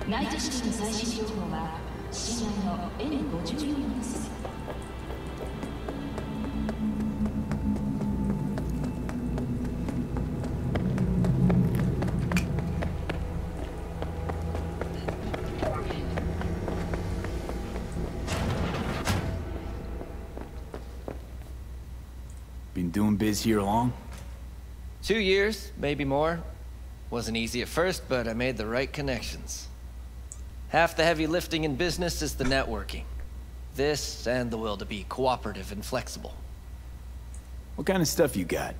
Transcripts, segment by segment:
ナイトシティの最新情報は深夜の N54 です。Been doing biz here long? 2 years, maybe more. Wasn't easy at first, but I made the right connections. Half the heavy lifting in business is the networking. This and the will to be cooperative and flexible. What kind of stuff you got?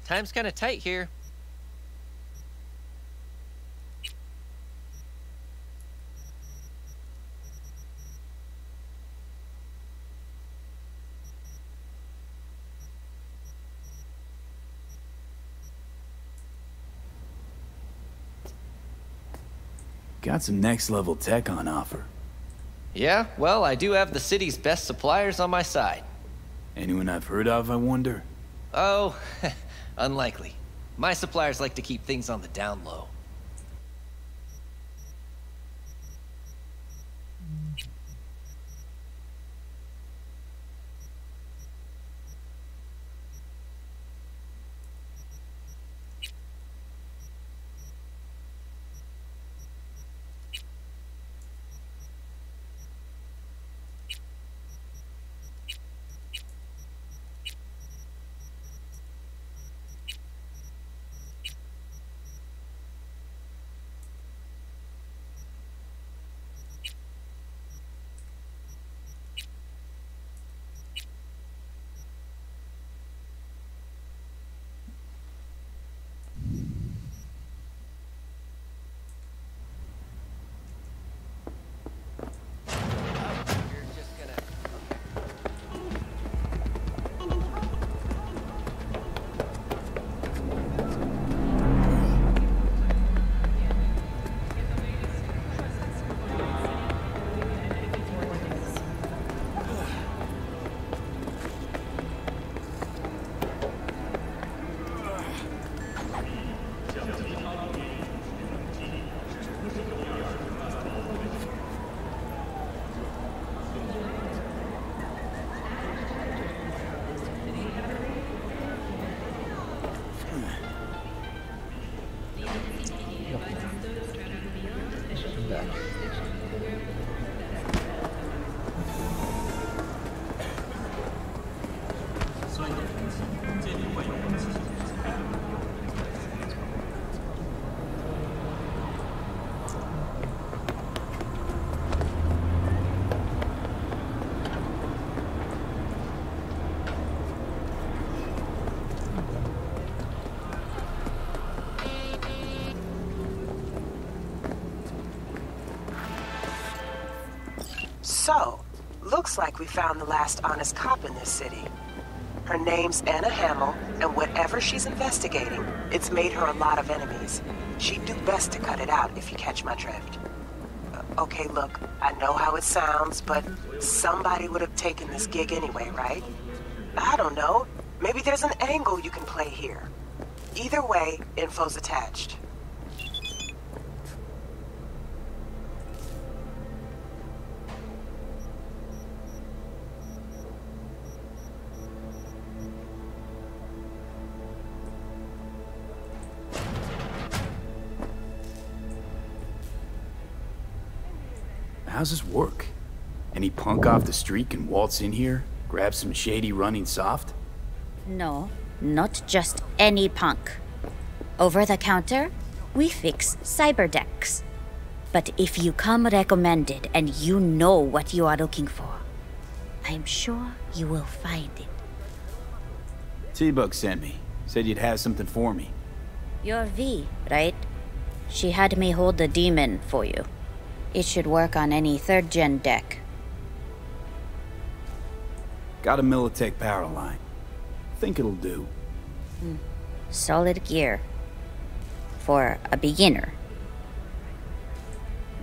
Time's kind of tight here. Got some next-level tech on offer. Yeah, well, I do have the city's best suppliers on my side. Anyone I've heard of, I wonder? Oh, unlikely. My suppliers like to keep things on the down low. So, looks like we found the last honest cop in this city. Her name's Anna Hamill, and whatever she's investigating, it's made her a lot of enemies. She'd do best to cut it out, if you catch my drift. Okay, look, I know how it sounds, but somebody would have taken this gig anyway, right? I don't know. Maybe there's an angle you can play here. Either way, info's attached. How's this work? Any punk off the street can waltz in here, grab some shady running soft? No, not just any punk. Over the counter, we fix cyberdecks. But if you come recommended and you know what you are looking for, I'm sure you will find it. T-Bug sent me. Said you'd have something for me. You're V, right? She had me hold the demon for you. It should work on any 3rd-gen deck. Got a Militech power line. Think it'll do. Solid gear. For a beginner.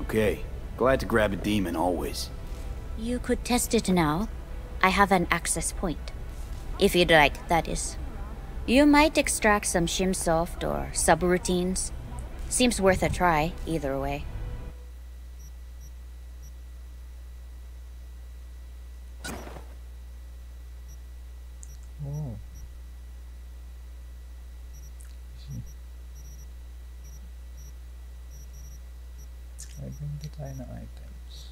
Okay. Glad to grab a demon always. You could test it now. I have an access point. If you'd like, that is. You might extract some shimsoft or subroutines. Seems worth a try, either way. Oh. Identify na items.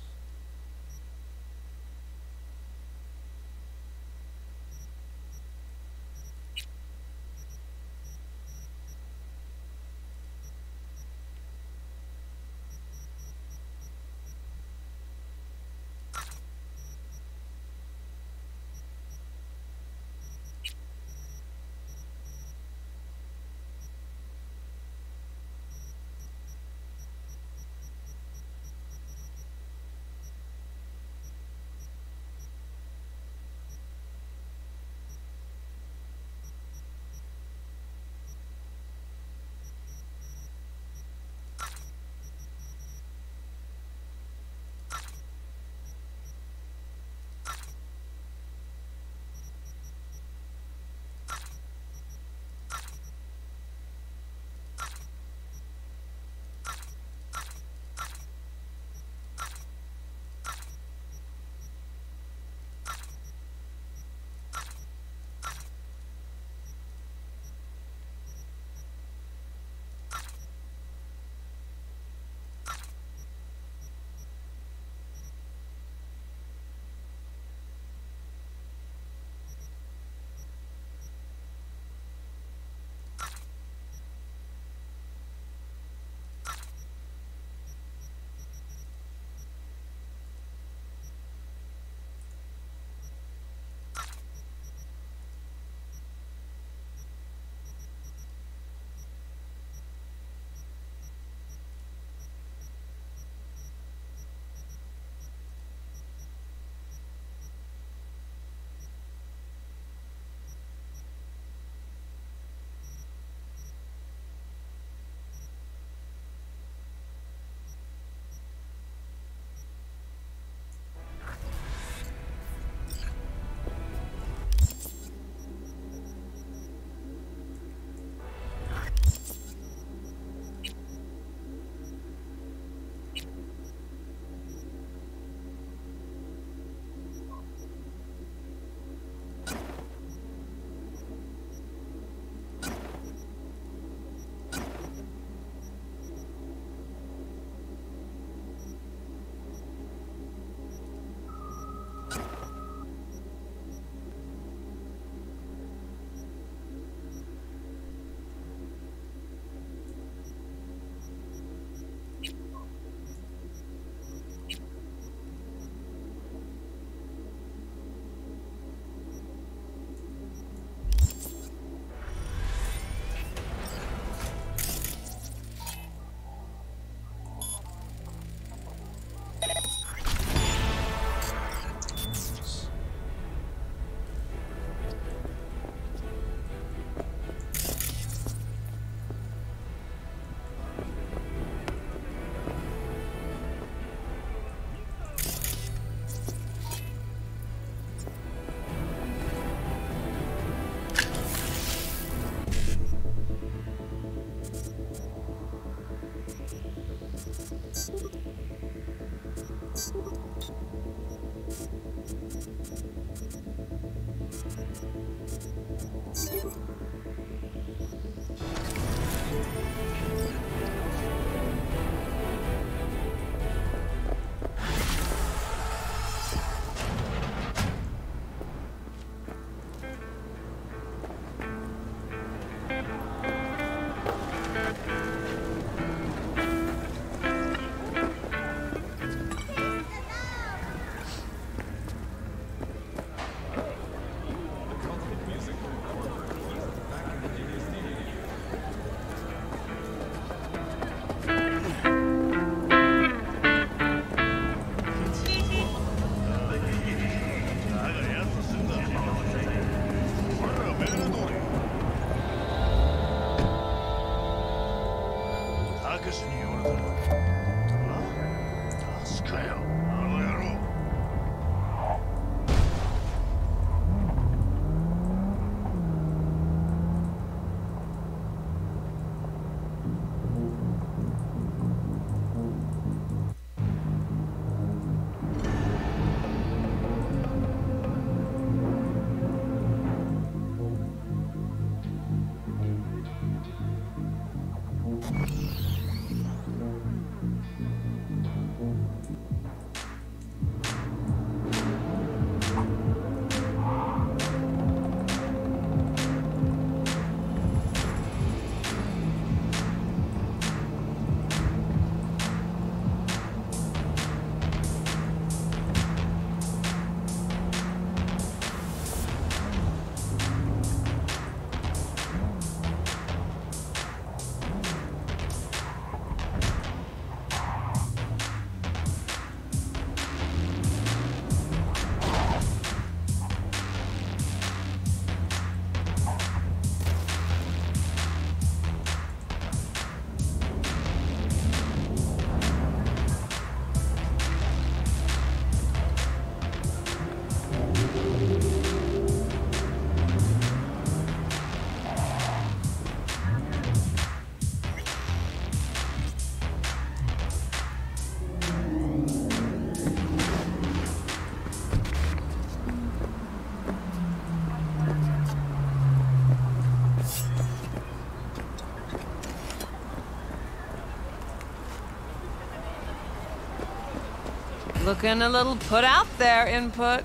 Looking a little put out there, input.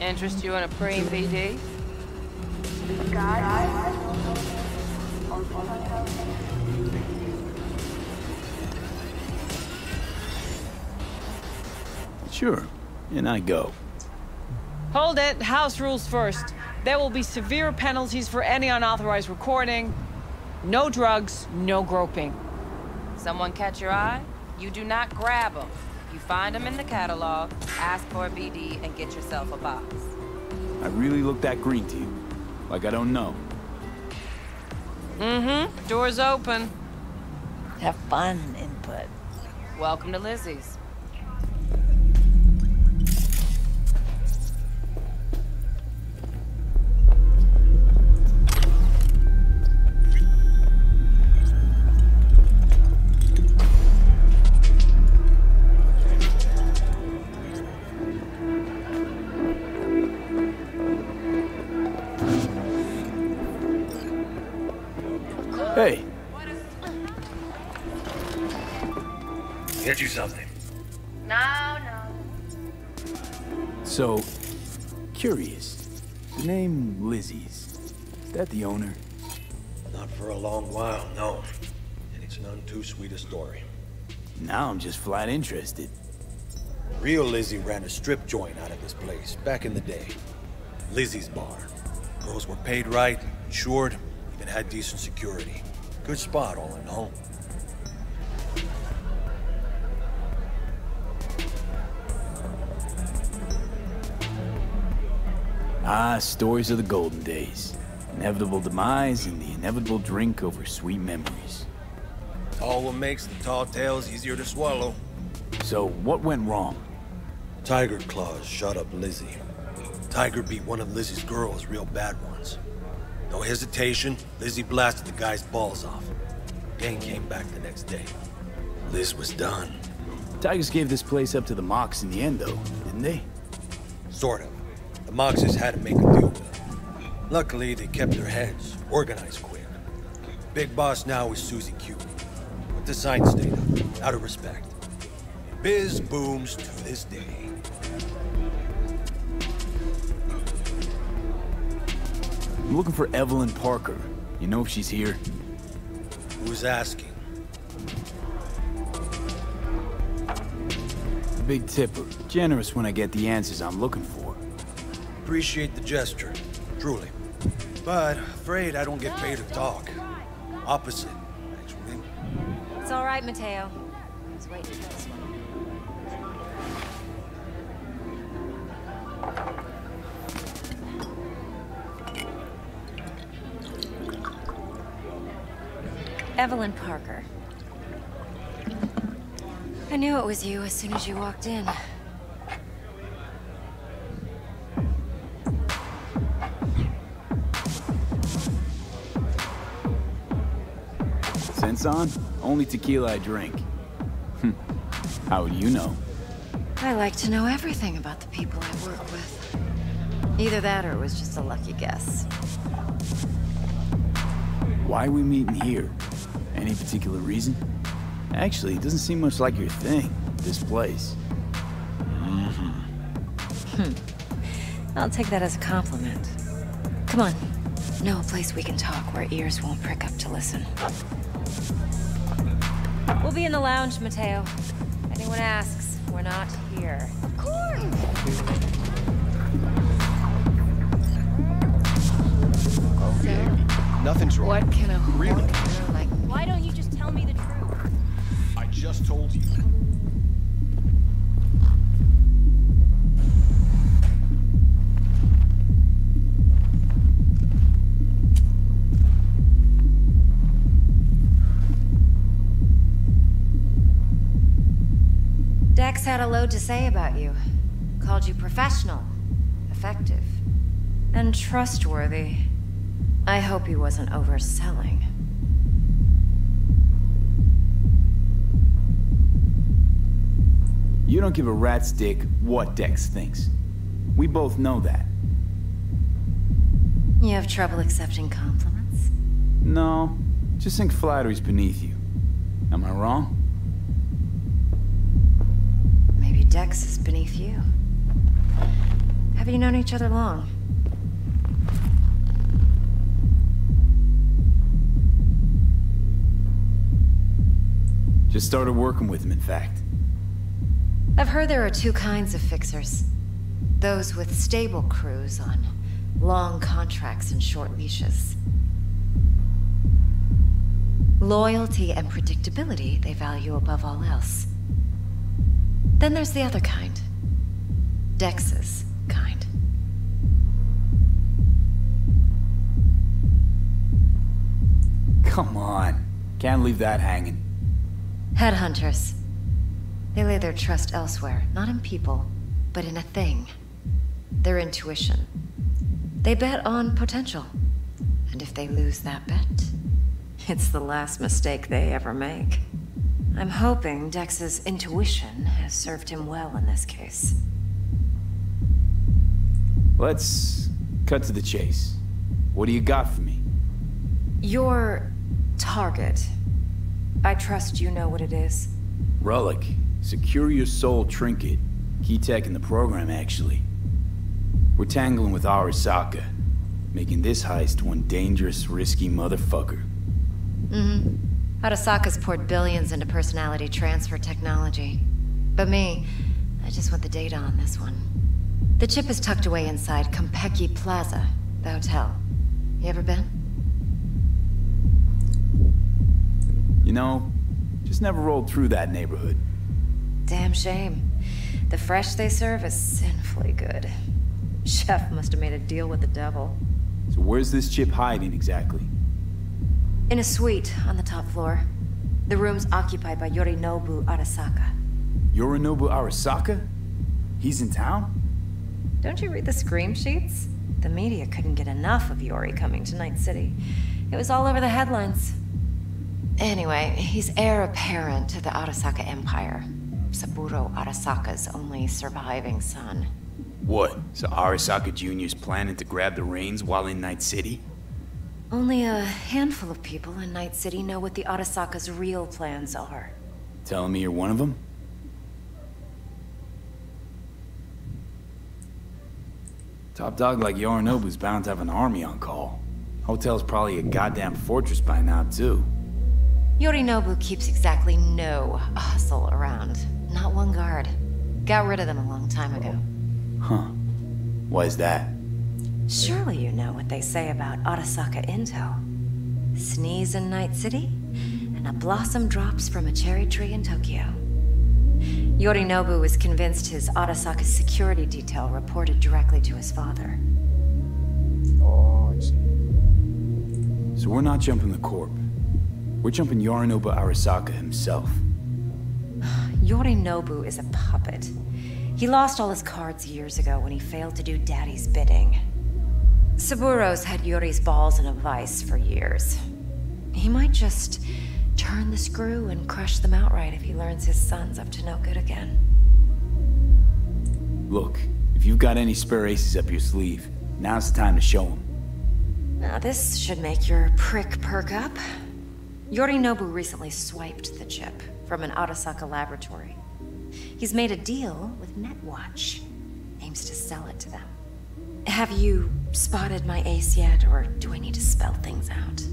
Interest you in a pre-VD? Sure, and I go. Hold it, house rules first. There will be severe penalties for any unauthorized recording. No drugs, no groping. Someone catch your eye? You do not grab them. You find them in the catalog, ask for a BD, and get yourself a box. I really look that green to you? Like I don't know. Mm-hmm. Door's open. Have fun, input. Welcome to Lizzie's. Hey. Get you something. No. So, curious. The name Lizzie's. Is that the owner? Not for a long while, no. And it's none too sweet a story. Now I'm just flat interested. Real Lizzie ran a strip joint out of this place back in the day. Lizzie's Bar. Girls were paid right, insured, even had decent security. Good spot, all in all. Ah, stories of the golden days. Inevitable demise and the inevitable drink over sweet memories. All what makes the tall tales easier to swallow. So, what went wrong? Tiger Claws shot up Lizzie. Tiger beat one of Lizzie's girls real bad ones. No hesitation, Lizzie blasted the guy's balls off. Gang came back the next day. Liz was done. Tigers gave this place up to the Mox in the end, though, didn't they? Sort of. The Moxes had to make a deal with her. Luckily, they kept their heads, organized quick. Big boss now is Susie Q. But the sign stayed up, out of respect. Biz booms to this day. I'm looking for Evelyn Parker. You know if she's here? Who's asking? Big tipper. Generous when I get the answers I'm looking for. Appreciate the gesture, truly. But afraid I don't get paid to talk. Opposite, actually. It's all right, Mateo. I was waiting for this one. Evelyn Parker. I knew it was you as soon as you walked in. Sense on? Only tequila I drink. How would you know? I like to know everything about the people I work with. Either that or it was just a lucky guess. Why are we meeting here? Any particular reason? Actually, it doesn't seem much like your thing, this place. I'll take that as a compliment. Come on. Know a place we can talk where ears won't prick up to listen. We'll be in the lounge, Mateo. If anyone asks, we're not here. Of course! Nothing's wrong. What can a Really? whore like? Why don't you just tell me the truth? I just told you. Dex had a load to say about you. Called you professional, effective, and trustworthy. I hope he wasn't overselling. You don't give a rat's dick what Dex thinks. We both know that. You have trouble accepting compliments? No, just think flattery's beneath you. Am I wrong? Maybe Dex is beneath you. Have you known each other long? Just started working with him, in fact. I've heard there are two kinds of fixers. Those with stable crews on long contracts and short leashes. Loyalty and predictability they value above all else. Then there's the other kind. Dex's kind. Come on. Can't leave that hanging. Headhunters. They lay their trust elsewhere, not in people, but in a thing. Their intuition. They bet on potential. And if they lose that bet, it's the last mistake they ever make. I'm hoping Dex's intuition has served him well in this case. Let's cut to the chase. What do you got for me? Your target. I trust you know what it is. Relic. Secure your soul trinket. Key tech in the program, actually. We're tangling with Arasaka, making this heist one dangerous, risky motherfucker. Arasaka's poured billions into personality transfer technology. But me, I just want the data on this one. The chip is tucked away inside Konpeki Plaza, the hotel. You ever been? You know, just never rolled through that neighborhood. Damn shame. The fresh they serve is sinfully good. Chef must have made a deal with the devil. So where's this chip hiding exactly? In a suite on the top floor. The room's occupied by Yorinobu Arasaka. Yorinobu Arasaka? He's in town? Don't you read the scream sheets? The media couldn't get enough of Yori coming to Night City. It was all over the headlines. Anyway, he's heir apparent to the Arasaka Empire. Saburo Arasaka's only surviving son. What? So Arasaka Jr.'s planning to grab the reins while in Night City? Only a handful of people in Night City know what the Arasaka's real plans are. Telling me you're one of them? Top dog like Yorinobu's bound to have an army on call. Hotel's probably a goddamn fortress by now, too. Yorinobu keeps exactly no hustle around. Not one guard. Got rid of them a long time ago. Huh. Why is that? Surely you know what they say about Arasaka intel. Sneeze in Night City, and a blossom drops from a cherry tree in Tokyo. Yorinobu was convinced his Arasaka's security detail reported directly to his father. Oh, I see. So we're not jumping the corp. We're jumping Yorinobu Arasaka himself. Yorinobu is a puppet. He lost all his cards years ago when he failed to do Daddy's bidding. Saburo's had Yuri's balls in a vice for years. He might just turn the screw and crush them outright if he learns his son's up to no good again. Look, if you've got any spare aces up your sleeve, now's the time to show them. Now this should make your prick perk up. Yorinobu recently swiped the chip from an Arasaka laboratory. He's made a deal with Netwatch. Aims to sell it to them. Have you spotted my ace yet, or do I need to spell things out?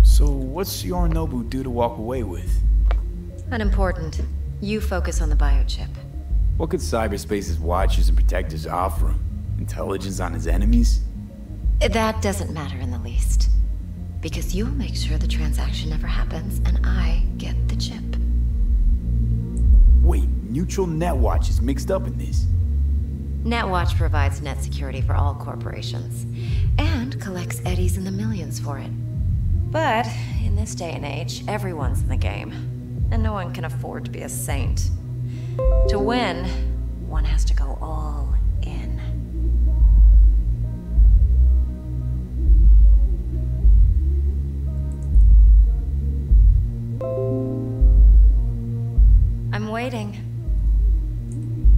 So what's Yorinobu due to walk away with? Unimportant. You focus on the biochip. What could cyberspace's watchers and protectors offer him? Intelligence on his enemies? That doesn't matter in the least. Because you'll make sure the transaction never happens, and I get the chip. Wait, neutral Netwatch is mixed up in this? Netwatch provides net security for all corporations, and collects eddies in the millions for it. But, in this day and age, everyone's in the game, and no one can afford to be a saint. To win, one has to go all in. I'm waiting.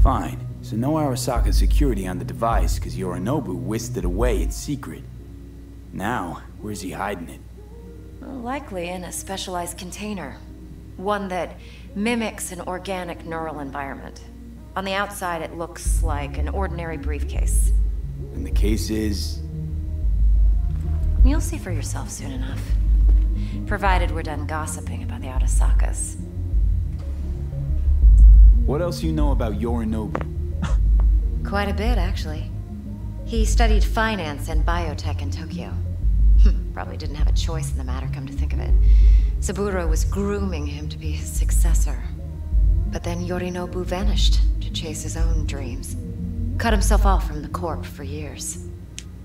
Fine. So no Arasaka security on the device because Yorinobu whisked it away in secret. Now, where's he hiding it? Well, likely in a specialized container. One that mimics an organic neural environment. On the outside, it looks like an ordinary briefcase. And the case is... You'll see for yourself soon enough. Provided we're done gossiping about the Arasakas. What else you know about Yorinobu? Quite a bit, actually. He studied finance and biotech in Tokyo. Probably didn't have a choice in the matter, come to think of it. Saburo was grooming him to be his successor. But then Yorinobu vanished to chase his own dreams. Cut himself off from the Corp for years.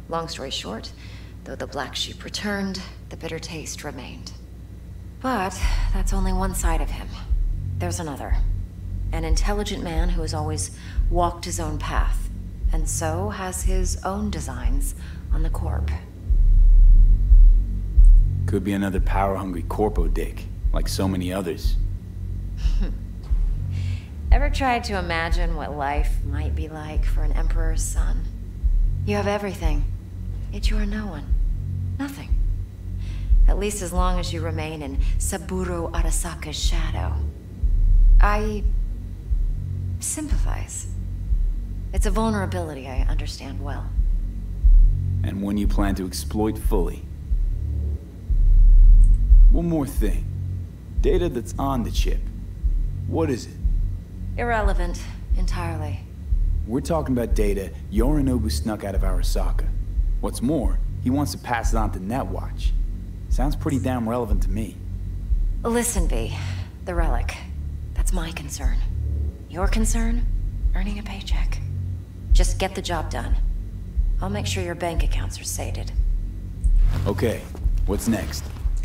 Long story short, though the black sheep returned, the bitter taste remained. But that's only one side of him. There's another. An intelligent man who has always walked his own path, and so has his own designs on the Corp. Could be another power-hungry corpo dick, like so many others. Ever tried to imagine what life might be like for an emperor's son? You have everything, yet you are no one. Nothing. At least as long as you remain in Saburo Arasaka's shadow. I sympathize. It's a vulnerability I understand well. And one you plan to exploit fully. One more thing. Data that's on the chip. What is it? Irrelevant, entirely. We're talking about data Yorinobu snuck out of Arasaka. What's more, he wants to pass it on to Netwatch. Sounds pretty damn relevant to me. Listen, V. The relic. That's my concern. Your concern? Earning a paycheck. Just get the job done. I'll make sure your bank accounts are sated. Okay, what's next?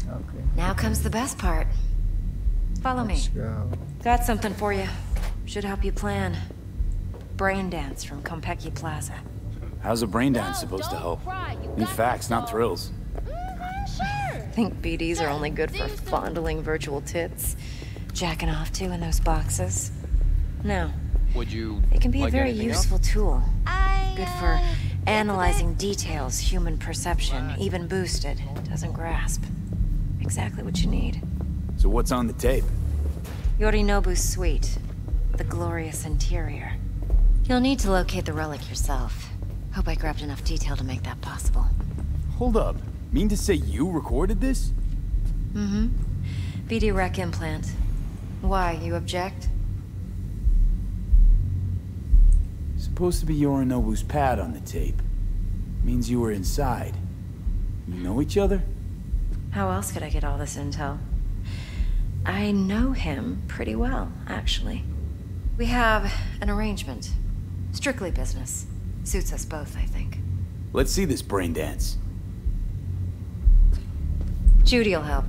Okay. Now comes the best part. Follow me. Let's go. Got something for you. Should help you plan. Braindance from Konpeki Plaza. How's a braindance supposed to help? Need facts, not thrills. Think BDs are only good for fondling virtual tits? Jacking off to in those boxes? No. Would you It can be like a very anything useful else? tool. Good for analyzing details human perception, even boosted, doesn't grasp. Exactly what you need. So what's on the tape? Yorinobu's suite. The glorious interior. You'll need to locate the relic yourself. Hope I grabbed enough detail to make that possible. Hold up. Mean to say you recorded this? Mm-hmm. BD rec implant. Why, you object? Supposed to be Yorinobu's pad on the tape. Means you were inside. You know each other? How else could I get all this intel? I know him pretty well, actually. We have an arrangement. Strictly business. Suits us both, I think. Let's see this braindance. Judy'll help.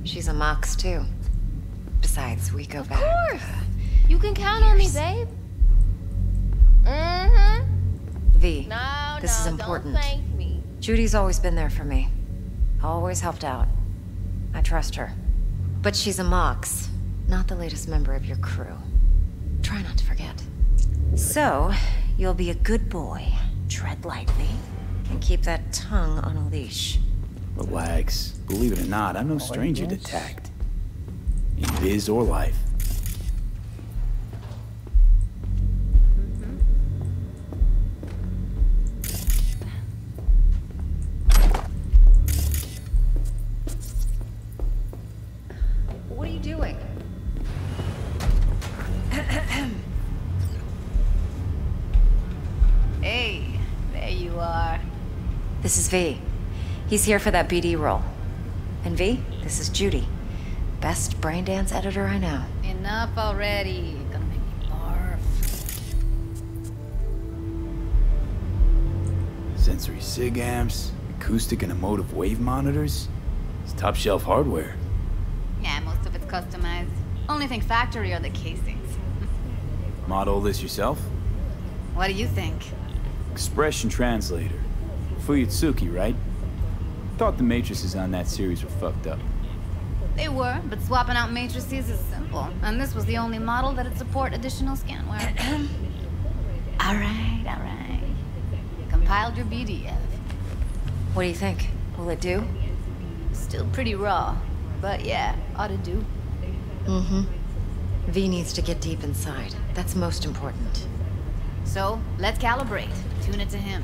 She's a Mox, too. Besides, we go back. Of course! You can count on me, babe. Mm-hmm. V, No, this is no, important. don't thank me. Judy's always been there for me. Always helped out. I trust her. But she's a Mox, not the latest member of your crew. Try not to forget. So, you'll be a good boy, tread lightly, and keep that tongue on a leash. Relax. Believe it or not, I'm no stranger to tact. In biz or life. What are you doing? Hey, there you are. This is V. He's here for that BD role. And V, this is Judy. Best braindance editor I know. Enough already. Gonna make me barf. Sensory sig amps, acoustic and emotive wave monitors. It's top shelf hardware. Yeah, most of it's customized. Only thing factory are the casings. Model this yourself? What do you think? Expression translator. Fuyutsuki, right? Thought the matrices on that series were fucked up. They were, but swapping out matrices is simple. And this was the only model that'd support additional scanware. Alright. Compiled your BDF. What do you think? Will it do? Still pretty raw, but yeah, ought to do. Mm-hmm. V needs to get deep inside. That's most important. So, let's calibrate. Tune it to him.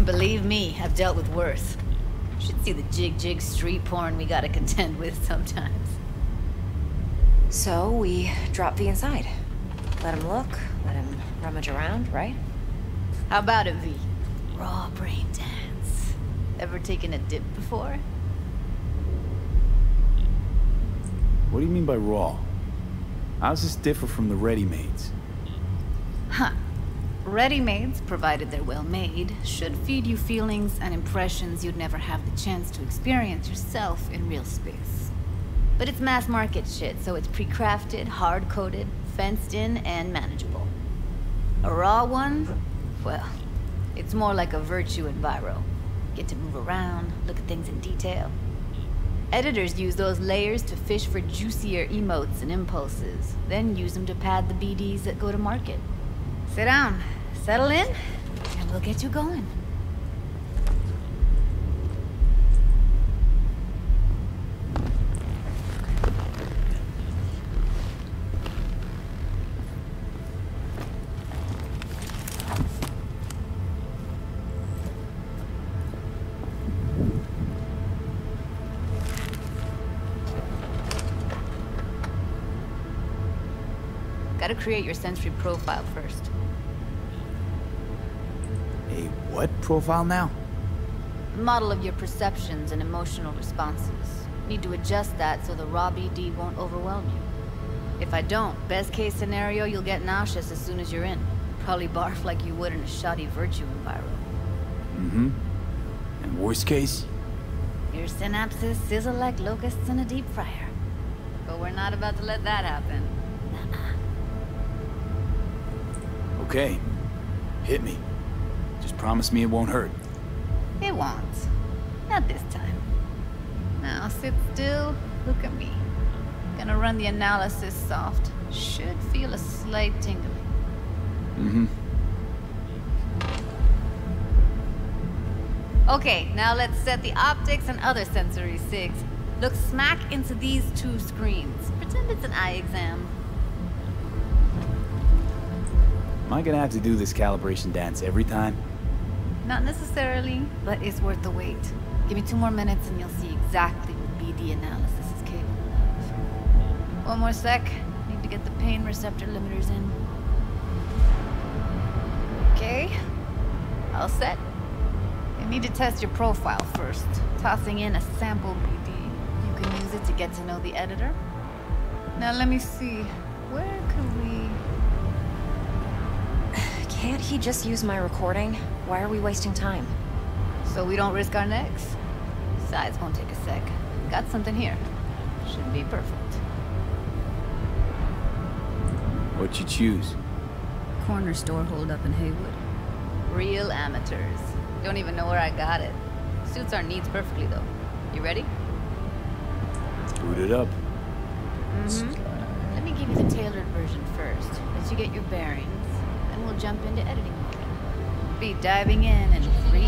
Believe me, I've dealt with worse. Should see the jig street porn we gotta contend with sometimes. So, we drop V inside. Let him look, let him rummage around, right? How about it, V? Raw brain dance. Ever taken a dip before? What do you mean by raw? How's this differ from the ready-mades? Huh. Ready-mades, provided they're well made, should feed you feelings and impressions you'd never have the chance to experience yourself in real space. But it's mass market shit, so it's pre-crafted, hard-coded, fenced in, and manageable. A raw one? Well, it's more like a virtue enviro. Get to move around, look at things in detail. Editors use those layers to fish for juicier emotes and impulses, then use them to pad the BDs that go to market. Sit down, settle in, and we'll get you going. Gotta create your sensory profile first. A what profile now? Model of your perceptions and emotional responses. Need to adjust that so the raw BD won't overwhelm you. If I don't, best case scenario, you'll get nauseous as soon as you're in. Probably barf like you would in a shoddy virtue enviro. Mm-hmm. And worst case? Your synapses sizzle like locusts in a deep fryer. But we're not about to let that happen. Okay. Hit me. Just promise me it won't hurt. It won't. Not this time. Now sit still, look at me. Gonna run the analysis soft. Should feel a slight tingling. Mm-hmm. Okay, now let's set the optics and other sensory sigs. Look smack into these two screens. Pretend it's an eye exam. Am I gonna have to do this calibration dance every time? Not necessarily, but it's worth the wait. Give me 2 more minutes and you'll see exactly what BD analysis is capable of. One more sec. Need to get the pain receptor limiters in. Okay. All set. You need to test your profile first. Tossing in a sample BD. You can use it to get to know the editor. Now let me see. Where could we... Can't he just use my recording? Why are we wasting time? So we don't risk our necks. Besides, won't take a sec. Got something here. Should be perfect. What'd you choose? Corner store hold up in Haywood. Real amateurs. Don't even know where I got it. Suits our needs perfectly, though. You ready? Boot it up. Let me give you the tailored version first. Let you get your bearings. Then we'll jump into editing mode. Be diving in 3, 2,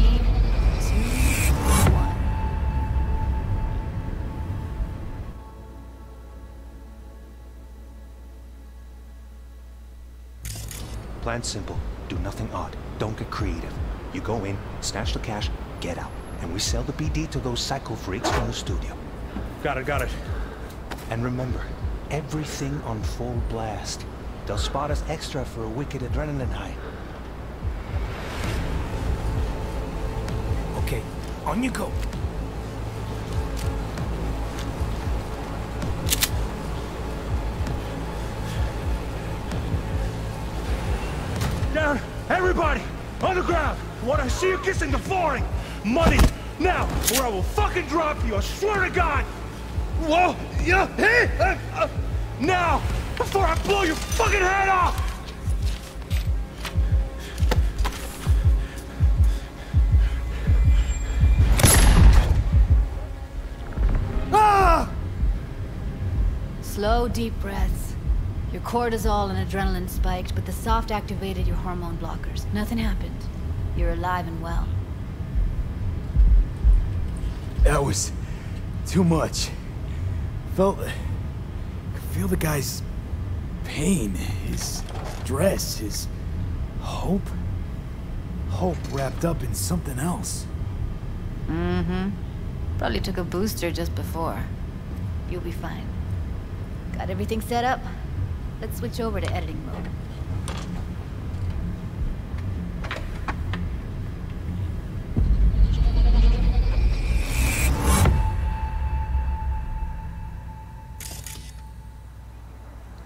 1. Plan simple. Do nothing odd. Don't get creative. You go in, snatch the cash, get out. And we sell the BD to those psycho freaks from the studio. Got it. And remember, everything on full blast. They'll spot us extra for a wicked adrenaline high. Okay, on you go. Down! Everybody! On the ground! I want to see you kissing the flooring! Money! Now! Or I will fucking drop you! I swear to God! Whoa! Yeah! Hey! Now! Before I blow your fucking head off! Ah! Slow, deep breaths. Your cortisol and adrenaline spiked, but the soft activated your hormone blockers. Nothing happened. You're alive and well. That was too much. Could feel the guy's pain, his stress, his hope. Hope wrapped up in something else. Probably took a booster just before. You'll be fine. Got everything set up? Let's switch over to editing mode.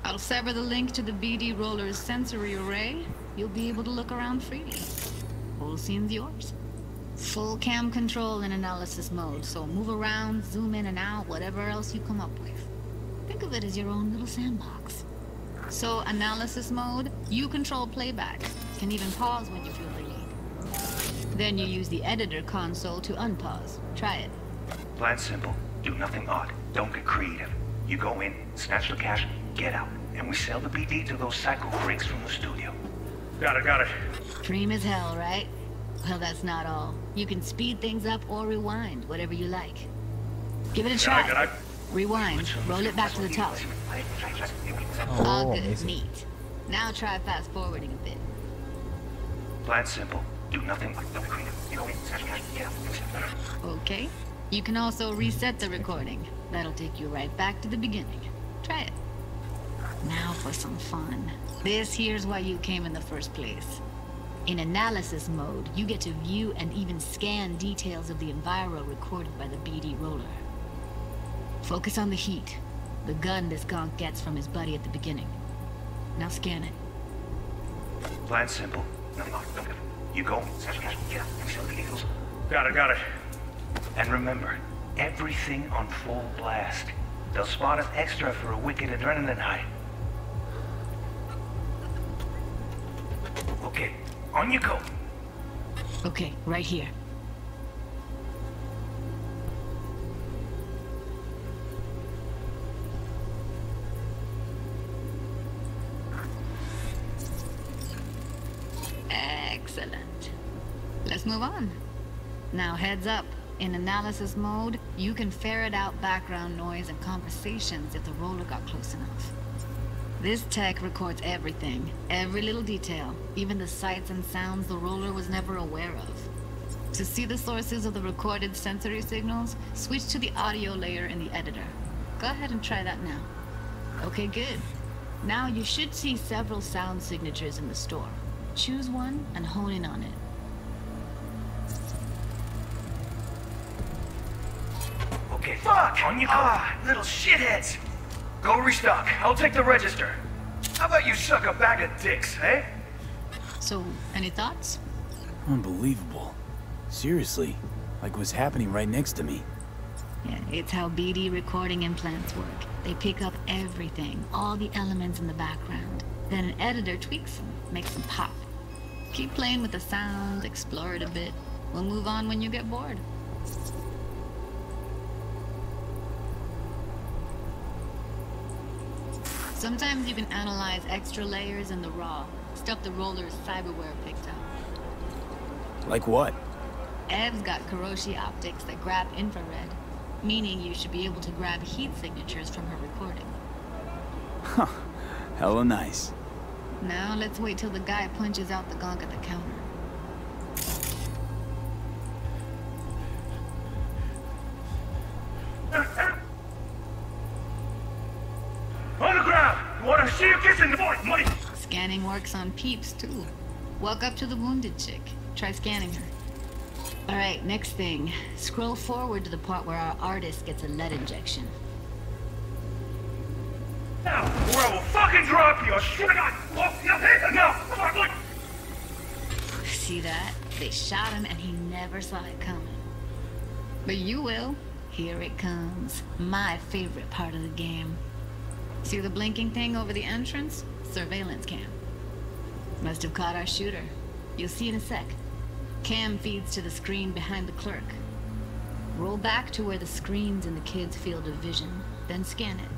I'll sever the link to the BD Roller's sensory array. You'll be able to look around freely. Whole scene's yours. Full cam control in analysis mode, so move around, zoom in and out, whatever else you come up with. Think of it as your own little sandbox. So, analysis mode, you control playback. Can even pause when you feel the need. Then you use the editor console to unpause. Try it. Plan simple. Do nothing odd. Don't get creative. You go in, snatch the cash, get out. And we sell the BD to those psycho freaks from the studio. Got it. Cream as hell, right? Well, that's not all. You can speed things up or rewind, whatever you like. Give it a try. Rewind. Roll it back to the top. All good. Neat. Now try fast forwarding a bit. Plan simple. Do nothing. Don't get creative. You go in, snatch the cash, get out. Okay. You can also reset the recording. That'll take you right back to the beginning. Try it. Now for some fun. This here's why you came in the first place. In analysis mode, you get to view and even scan details of the enviro recorded by the BD Roller. Focus on the heat, the gun this gonk gets from his buddy at the beginning. Now scan it. Plan simple. No, don't get it. You go, snatch the cash, get out. We sell the eagles. Got it. And remember, everything on full blast. They'll spot us extra for a wicked adrenaline high. Okay, on you go. Okay, right here. Excellent. Let's move on. Now heads up. In analysis mode, you can ferret out background noise and conversations if the roller got close enough. This tech records everything, every little detail, even the sights and sounds the roller was never aware of. To see the sources of the recorded sensory signals, switch to the audio layer in the editor. Go ahead and try that now. Okay, good. Now you should see several sound signatures in the store. Choose one and hone in on it. Okay, fuck! On you go! Little shitheads! Go restock. I'll take the register. How about you suck a bag of dicks, eh? So, any thoughts? Unbelievable. Seriously, like what's happening right next to me. Yeah, it's how BD recording implants work. They pick up everything, all the elements in the background. Then an editor tweaks them, makes them pop. Keep playing with the sound, explore it a bit. We'll move on when you get bored. Sometimes you can analyze extra layers in the raw, stuff the roller's cyberware picked up. Like what? Ev's got Kiroshi optics that grab infrared, meaning you should be able to grab heat signatures from her recording. Huh. Hella nice. Now let's wait till the guy punches out the gunk at the counter. On the ground! You wanna see you kissing the boy, money! Scanning works on peeps, too. Walk up to the wounded chick. Try scanning her. Alright, next thing. Scroll forward to the part where our artist gets a lead injection. Now, or I will fucking drop you! I swear to God! Oh, no! Come on, look! See that? They shot him and he never saw it coming. But you will. Here it comes. My favorite part of the game. See the blinking thing over the entrance? Surveillance cam. Must have caught our shooter. You'll see in a sec. Cam feeds to the screen behind the clerk. Roll back to where the screen's in the kid's field of vision, then scan it.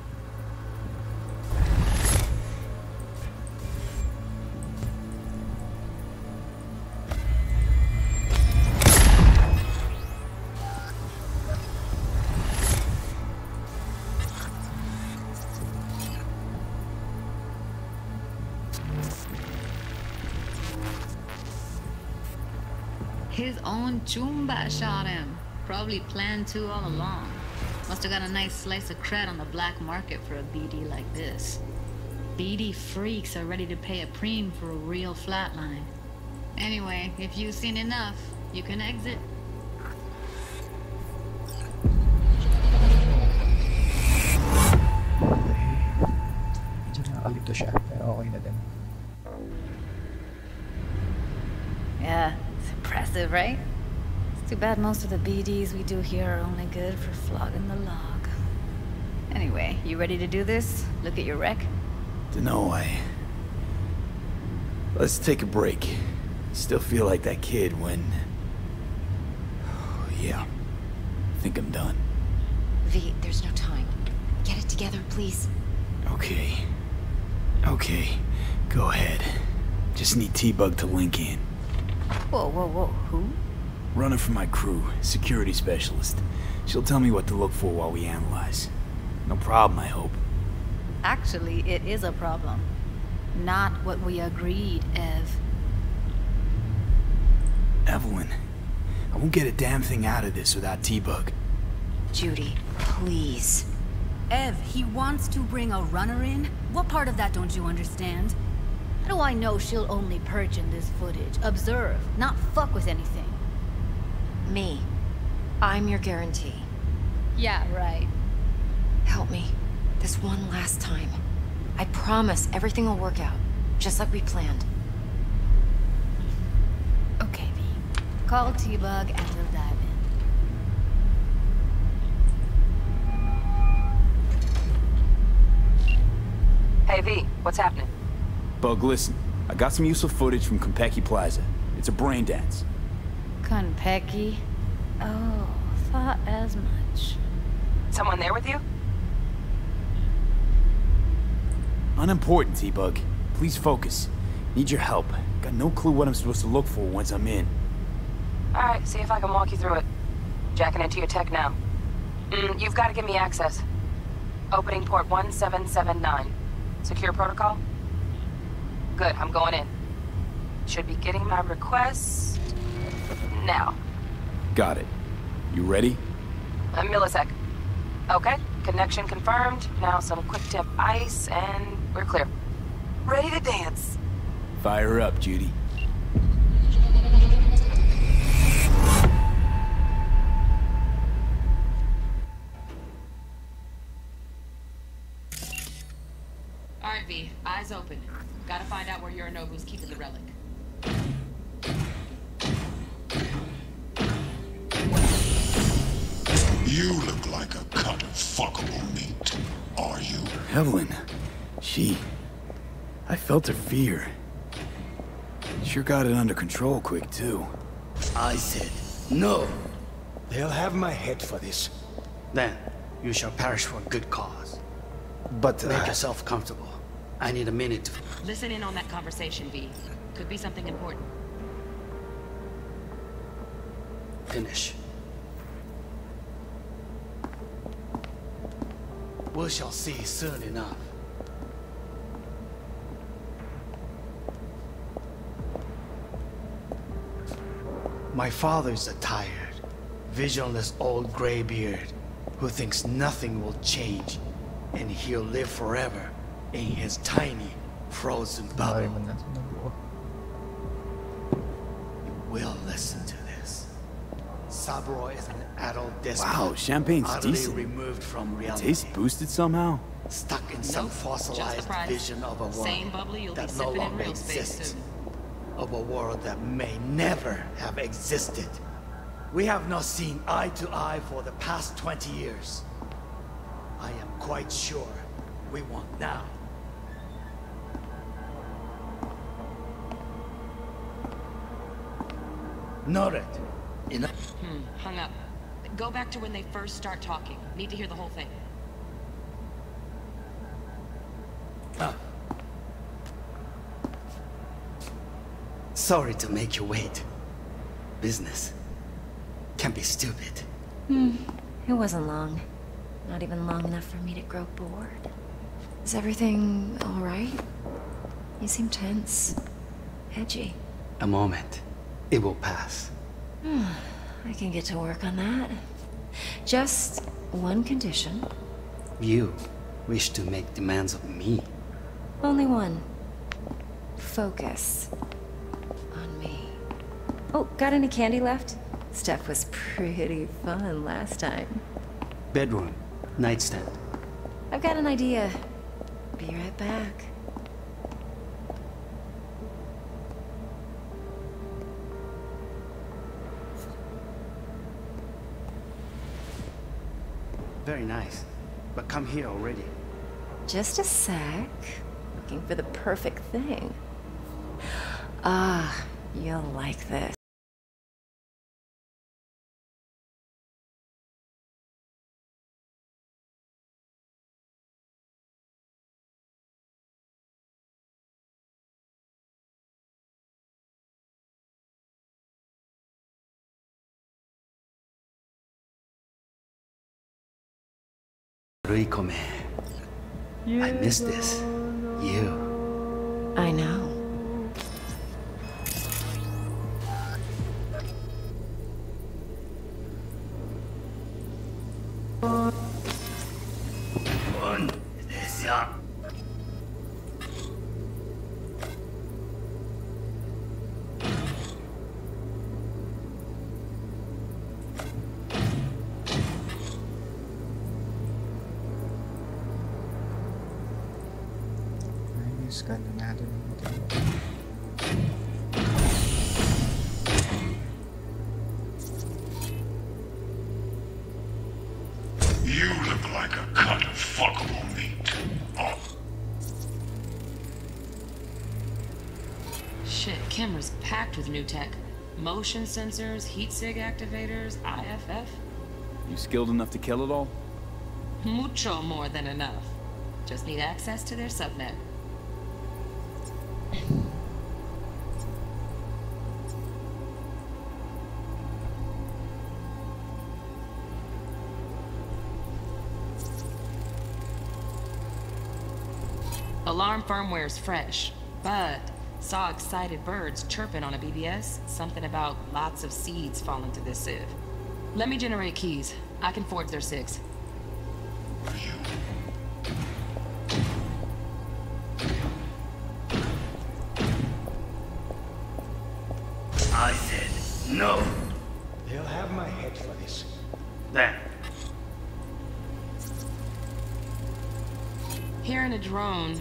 His own Chumba shot him. Probably planned to all along. Must have got a nice slice of cred on the black market for a BD like this. BD freaks are ready to pay a preem for a real flatline. Anyway, if you've seen enough, you can exit. Nakakalito siya, pero okay na din. Yeah, it's impressive, right? It's too bad most of the BDs we do here are only good for flogging the log. Anyway, you ready to do this? Look at your wreck? Dunno, let's take a break. Still feel like that kid when... Yeah. I think I'm done. V, there's no time. Get it together, please. Okay. Okay. Go ahead. Just need T-Bug to link in. Whoa, whoa, whoa. Who? Runner for my crew. Security specialist. She'll tell me what to look for while we analyze. No problem, I hope. Actually, it is a problem. Not what we agreed, Ev. Evelyn, I won't get a damn thing out of this without T-Bug. Judy, please. Ev, he wants to bring a runner in? What part of that don't you understand? How do I know she'll only perch in this footage? Observe, not fuck with anything. Me. I'm your guarantee. Yeah, right. Help me. This one last time. I promise everything will work out, just like we planned. Okay, V. Call T-Bug and we'll dive in. Hey, V, what's happening? Bug, listen. I got some useful footage from Konpeki Plaza. It's a brain dance. Konpeki? Oh, thought as much. Someone there with you? Unimportant, T-Bug. Please focus. Need your help. Got no clue what I'm supposed to look for once I'm in. Alright, see if I can walk you through it. Jacking into your tech now. You've got to give me access. Opening port 1779. Secure protocol? Good, I'm going in. Should be getting my request... now. Got it. You ready? A millisec. Okay, connection confirmed. Now some quick tip ice, and we're clear. Ready to dance. Fire up, Judy. Alright, V. Eyes open. Gotta find out where Yorinobu's keeping the relic. You look like a cut of fuckable meat, are you? Evelyn, I felt her fear. Sure got it under control quick, too. I said, no. They'll have my head for this. Then, you shall perish for a good cause. But, make yourself comfortable. I need a minute to... Listen in on that conversation, V. Could be something important. Finish. We shall see soon enough. My father's a tired, visionless old graybeard who thinks nothing will change and he'll live forever in his tiny, frozen bubble. You will listen to this. Saburo is an adult despot. Wow, champagne's utterly decent. removed from reality. Taste boosted somehow? Stuck in some fossilized vision of a world Same bubbly you'll be that no sipping in longer real space exists. soon. Of a world that may never have existed. We have not seen eye to eye for the past 20 years. I am quite sure we want now. Noted. Hung up. Go back to when they first start talking. Need to hear the whole thing. Sorry to make you wait. Business can be stupid. It wasn't long. Not even long enough for me to grow bored. Is everything all right? You seem tense. Edgy. A moment. It will pass. I can get to work on that. Just one condition. You wish to make demands of me. Only one. Focus. On me. Oh, got any candy left? Stuff was pretty fun last time. Bedroom. Nightstand. I've got an idea. Be right back. Very nice. But come here already. Just a sec. Looking for the perfect thing. Ah, you'll like this. Ruikome. I miss this. You. I know. You look like a cut of fuckable meat. Oh. Shit, camera's packed with new tech. Motion sensors, heat sig activators, IFF. You skilled enough to kill it all? Mucho more than enough. Just need access to their subnet. Alarm firmware's fresh, but saw excited birds chirping on a BBS. Something about lots of seeds falling to this sieve. Let me generate keys. I can forge their SIGs. I said no. They'll have my head for this. Then. Hearing a drone.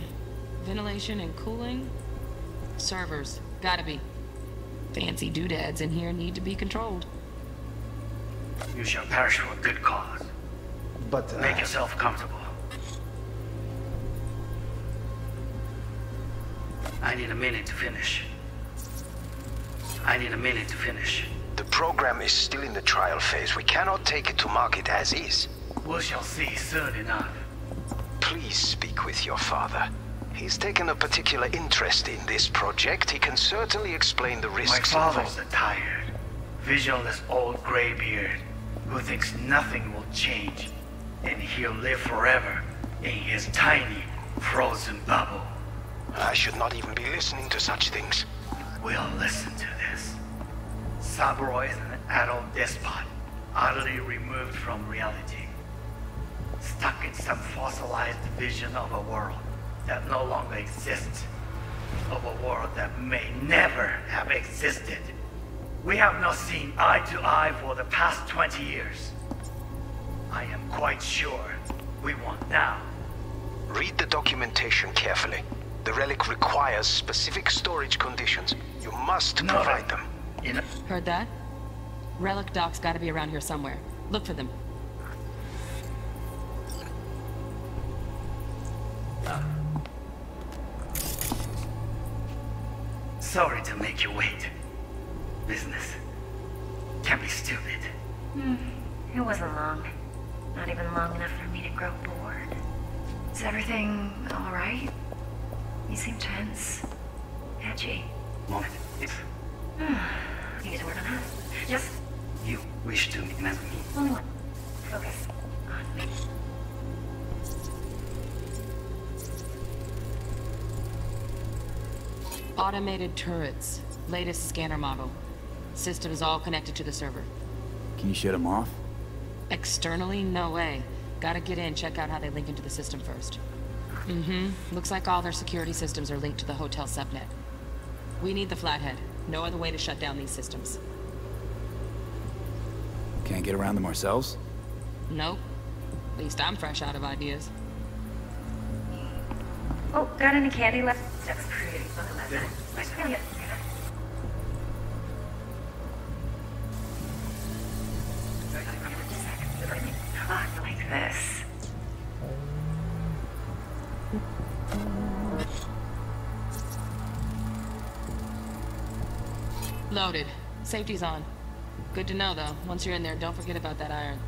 Ventilation and cooling? Servers. Gotta be. Fancy doodads in here need to be controlled. You shall perish for a good cause. But, Make yourself comfortable. I need a minute to finish. The program is still in the trial phase. We cannot take it to market as is. We shall see soon enough. Please speak with your father. He's taken a particular interest in this project. He can certainly explain the risks My involved. father's a tired, visionless old graybeard who thinks nothing will change, and he'll live forever in his tiny, frozen bubble. I should not even be listening to such things. We'll listen to this. Saburo is an adult despot, utterly removed from reality. Stuck in some fossilized vision of a world that no longer exists. Of a world that may never have existed. We have not seen eye to eye for the past 20 years. I am quite sure we want now. Read the documentation carefully. The relic requires specific storage conditions. You must provide them. Heard that? Relic docs gotta be around here somewhere. Look for them. Sorry to make you wait. Business can be stupid. It wasn't long. Not even long enough for me to grow bored. Is everything all right? You seem tense. Edgy. Moment. Need to work on that. Just You wish to meet me. only one. Focus on me. Automated turrets. Latest scanner model. Systems all connected to the server. Can you shut them off? Externally, no way. Gotta get in, check out how they link into the system first. Looks like all their security systems are linked to the hotel subnet. We need the flathead. No other way to shut down these systems. Can't get around them ourselves? Nope. At least I'm fresh out of ideas. Oh, got any candy left? That's pretty. Look at that. Nice. Yeah. Like this. Loaded. Safety's on. Good to know, though. Once you're in there, don't forget about that iron.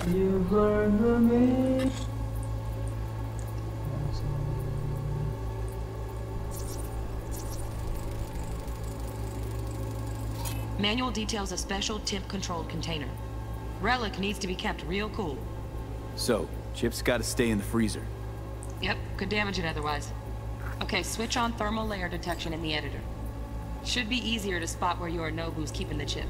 You burn me. Manual details a special temp-controlled container. Relic needs to be kept real cool. So, Chip's gotta stay in the freezer. Yep, could damage it otherwise. Okay, switch on thermal layer detection in the editor. Should be easier to spot where Yorinobu's keeping the chip.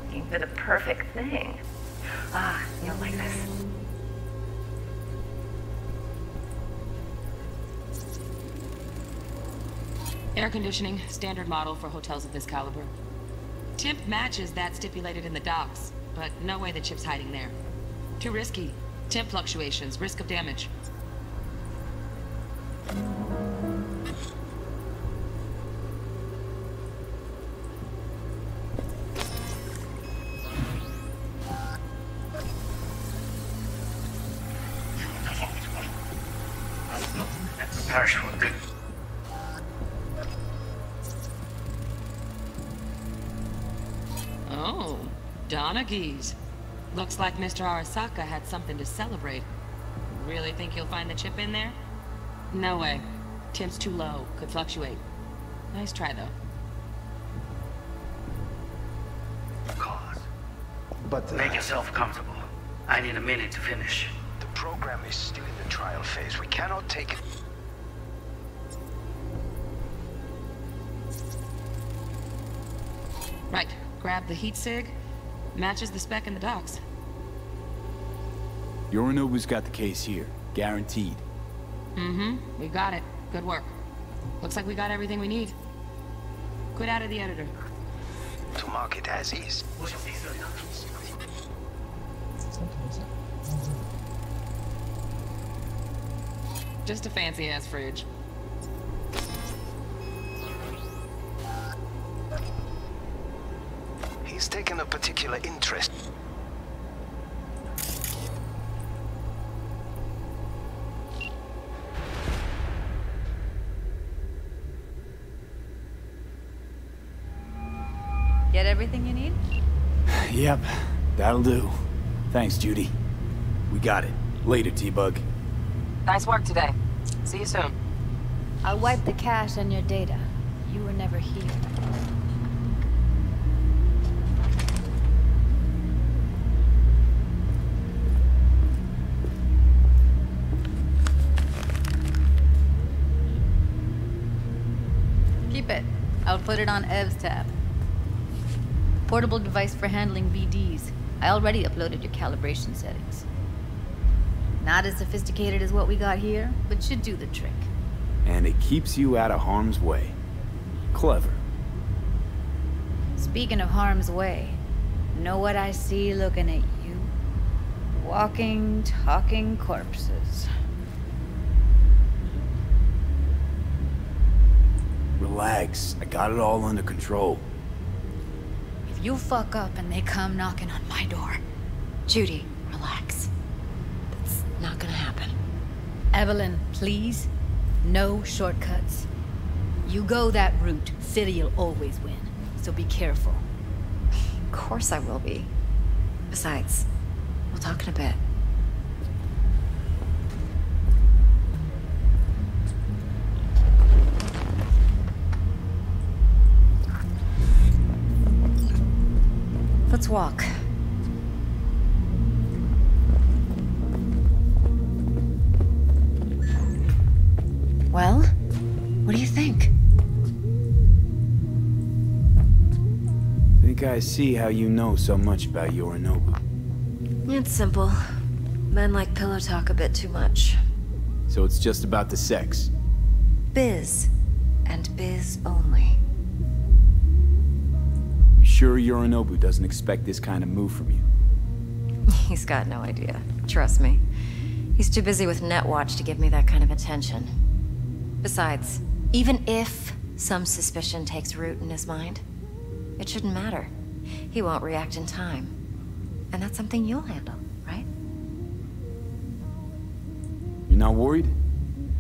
Looking for the perfect thing. Ah, you'll like this. Air conditioning, standard model for hotels of this caliber. Temp matches that stipulated in the docs, but no way the chip's hiding there. Too risky. Temp fluctuations, risk of damage. Parish for good. Oh, Donaghys. Looks like Mr. Arasaka had something to celebrate. Really think you'll find the chip in there? No way. Temp's too low. Could fluctuate. Nice try, though. Cause. But Make yourself comfortable. I need a minute to finish. The program is still in the trial phase. We cannot take it. Right. Grab the heat sig. Matches the spec in the docs. Yorinobu's got the case here. Guaranteed. Mm-hmm. We got it. Good work. Looks like we got everything we need. Quit out of the editor. To mark it as is. Just a fancy-ass fridge. He's taken a particular interest. Get everything you need? Yep, that'll do. Thanks, Judy. We got it. Later, T-Bug. Nice work today. See you soon. I'll wipe the cache on your data. You were never here. Keep it. I'll put it on Ev's tab. Portable device for handling BDs. I already uploaded your calibration settings. Not as sophisticated as what we got here, but should do the trick. And it keeps you out of harm's way. Clever. Speaking of harm's way, know what I see looking at you? Walking, talking corpses. Relax. I got it all under control. If you fuck up and they come knocking on my door... Judy, relax. That's not gonna happen. Evelyn, please. No shortcuts. You go that route, City'll always win. So be careful. Of course I will be. Besides, we'll talk in a bit. Let's walk. Well, what do you think? I think I see how you know so much about Yorinobu. It's simple. Men like pillow talk a bit too much. So it's just about the sex? Biz. And biz only. You sure Yorinobu doesn't expect this kind of move from you? He's got no idea. Trust me. He's too busy with Netwatch to give me that kind of attention. Besides, even if some suspicion takes root in his mind, it shouldn't matter. He won't react in time. And that's something you'll handle, right? You're not worried?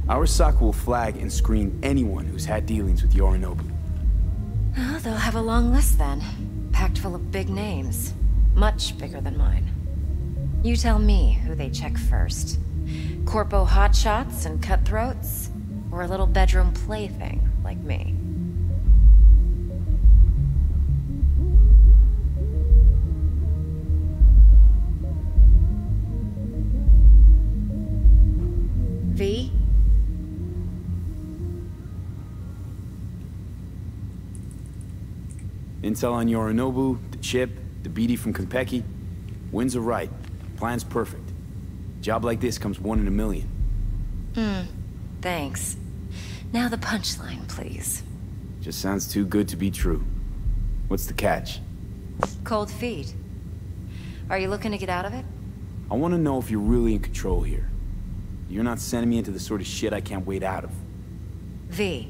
Arasaka will flag and screen anyone who's had dealings with Yorinobu. Oh, they'll have a long list then. Packed full of big names. Much bigger than mine. You tell me who they check first. Corpo hotshots and cutthroats? Or a little bedroom plaything like me? V? Intel on Yorinobu, the chip, the BD from Konpeki. Winds are right. Plan's perfect. Job like this comes 1 in a million. Thanks. Now the punchline, please. Just sounds too good to be true. What's the catch? Cold feet. Are you looking to get out of it? I want to know if you're really in control here. You're not sending me into the sort of shit I can't wait out of. V,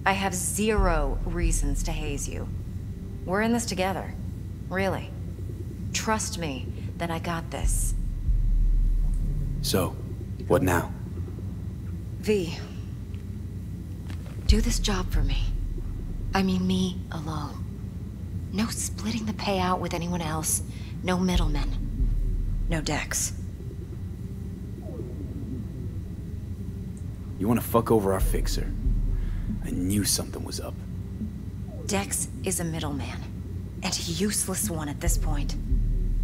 I have 0 reasons to haze you. We're in this together. Really. Trust me that I got this. So, what now? V, do this job for me. I mean me alone. No splitting the payout with anyone else. No middlemen. No Dex. You want to fuck over our fixer? I knew something was up. Dex is a middleman. And a useless one at this point.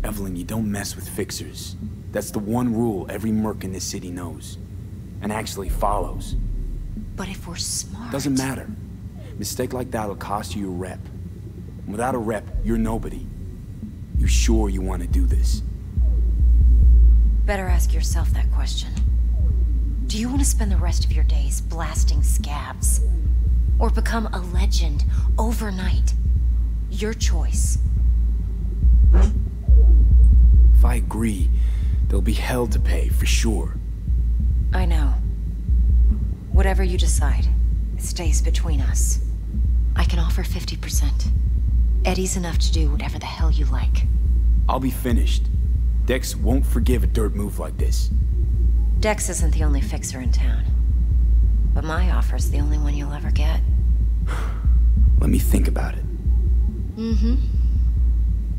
Evelyn, you don't mess with fixers. That's the one rule every merc in this city knows. And actually follows. But if we're smart... Doesn't matter. Mistake like that'll cost you a rep. And without a rep, you're nobody. You sure you want to do this? Better ask yourself that question. Do you want to spend the rest of your days blasting scabs? Or become a legend overnight? Your choice. If I agree, there'll be hell to pay, for sure. I know. Whatever you decide, it stays between us. I can offer 50%. Eddie's enough to do whatever the hell you like. I'll be finished. Dex won't forgive a dirt move like this. Dex isn't the only fixer in town. But my offer's the only one you'll ever get. Let me think about it. Mm-hmm.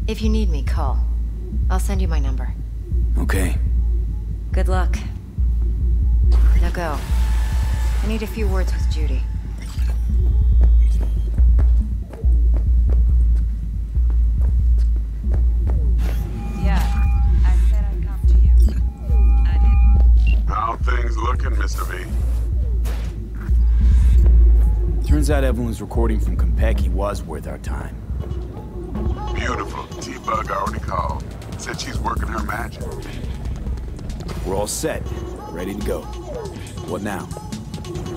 If you need me, call. I'll send you my number. Okay. Good luck. Now go. I need a few words with Judy. How things looking, Mr. V? Turns out Evelyn's recording from Konpeki was worth our time. Beautiful. T-Bug already called. Said she's working her magic. We're all set. Ready to go. What now?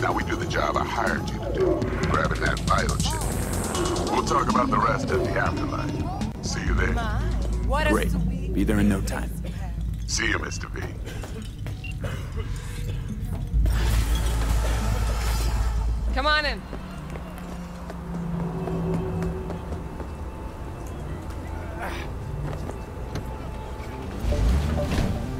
Now we do the job I hired you to do. Grabbing that vital chip. We'll talk about the rest at the afterlife. See you there. Great. Be there in no time. See you, Mr. V. Come on in.